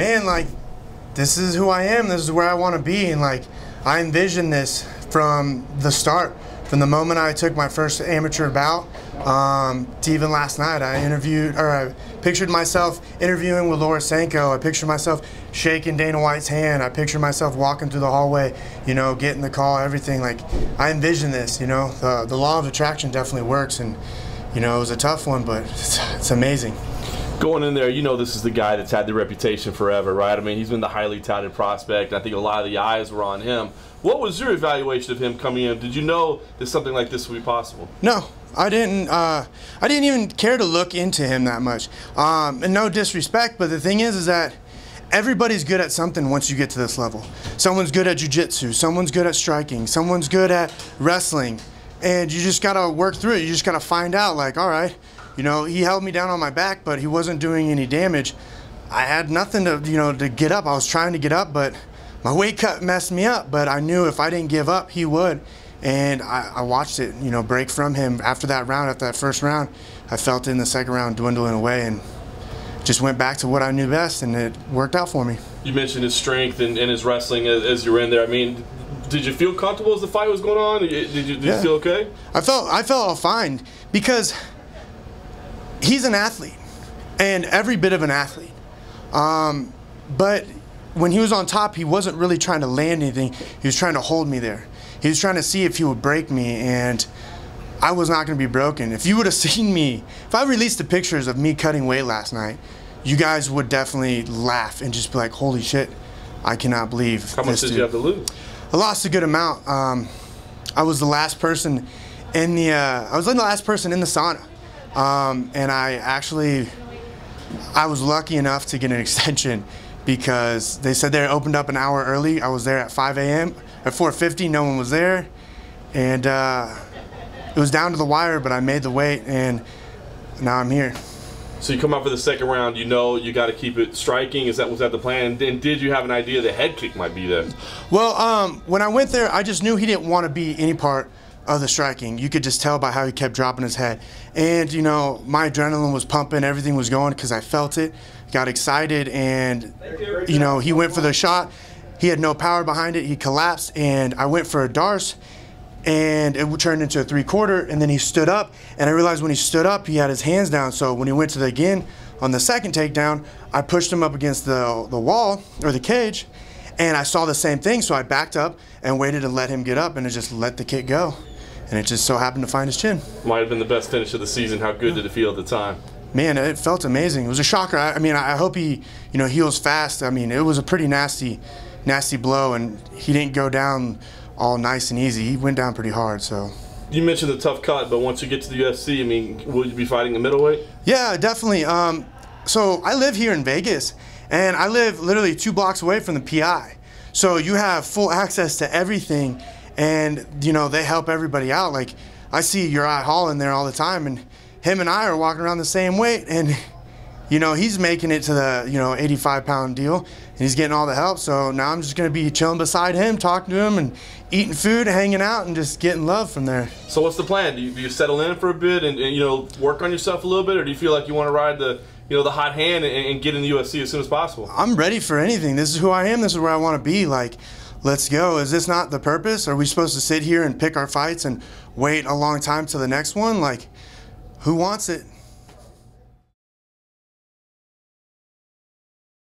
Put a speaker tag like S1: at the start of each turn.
S1: man, like, this is who I am. This is where I want to be. And, like, I envisioned this from the start. From the moment I took my first amateur bout to even last night, I pictured myself interviewing with Laura Sanko. I pictured myself shaking Dana White's hand. I pictured myself walking through the hallway, you know, getting the call, everything. Like, I envisioned this, you know. The law of attraction definitely works, and, you know, it was a tough one, but it's amazing.
S2: Going in there, you know, this is the guy that's had the reputation forever, right? I mean, he's been the highly touted prospect. I think a lot of the eyes were on him. What was your evaluation of him coming in? Did you know that something like this would be possible?
S1: No, I didn't. I didn't even care to look into him that much. And no disrespect, but the thing is that everybody's good at something once you get to this level. Someone's good at jiu-jitsu, someone's good at striking, someone's good at wrestling, and you just gotta work through it. You just gotta find out, like, all right, you know, he held me down on my back, but he wasn't doing any damage. I had nothing to, you know, to get up. I was trying to get up, but my weight cut messed me up. But I knew if I didn't give up, he would. And I watched it, you know, break from him after that round, after that first round. I felt it in the second round dwindling away, and just went back to what I knew best, and it worked out for me. You
S2: mentioned his strength and his wrestling as you were in there. I mean, did you feel comfortable as the fight was going on? Did you feel okay?
S1: I felt fine, because he's an athlete, and every bit of an athlete. But when he was on top, he wasn't really trying to land anything. He was trying to hold me there. He was trying to see if he would break me, and I was not going to be broken. If you would have seen me, if I released the pictures of me cutting weight last night, you guys would definitely laugh and just be like, holy shit, I cannot believe
S2: How much did you have to lose?
S1: I lost a good amount. I was the last person in the, I was the last person in the sauna. And I was lucky enough to get an extension, because they said they opened up an hour early. I was there at 5 a.m. At 4:50, no one was there. And it was down to the wire, but I made the weight, and now I'm here.
S2: So you come out for the second round, you know you got to keep it striking. Was that the plan? And did you have an idea the head kick might be there?
S1: Well, when I went there, I just knew he didn't want to be any part of the striking. You could just tell by how he kept dropping his head. And, you know, my adrenaline was pumping, everything was going, because I felt it, got excited, and, you know, he went for the shot. He had no power behind it. He collapsed, and I went for a darce, and it turned into a 3/4, and then he stood up, and I realized when he stood up, he had his hands down. So when he went to the again on the second takedown, I pushed him up against the wall, or the cage, and I saw the same thing, so I backed up and waited to let him get up, and it just let the kick go. And it just so happened to find his chin.
S2: Might have been the best finish of the season. How good did it feel at the time?
S1: Man, it felt amazing. It was a shocker. I mean, I hope he, you know, heals fast. I mean, it was a pretty nasty blow, and he didn't go down all nice and easy. He went down pretty hard, so.
S2: You mentioned the tough cut, but once you get to the UFC, I mean, will you be fighting a middleweight?
S1: Yeah, definitely. So I live here in Vegas, and I live literally 2 blocks away from the PI. So you have full access to everything, and, you know, they help everybody out. Like, I see Uriah Hall in there all the time, and him and I are walking around the same weight, and, you know, he's making it to the, you know, 85-pound deal, and he's getting all the help. So now I'm just going to be chilling beside him, talking to him, and eating food, hanging out, and just getting love from there.
S2: So what's the plan? Do you settle in for a bit and, you know, work on yourself a little bit, or do you feel like you want to ride the, you know, the hot hand and get in the UFC as soon as possible?
S1: I'm ready for anything. This is who I am. This is where I want to be. Like, let's go. Is this not the purpose? Are we supposed to sit here and pick our fights and wait a long time to the next one? Like, who wants it?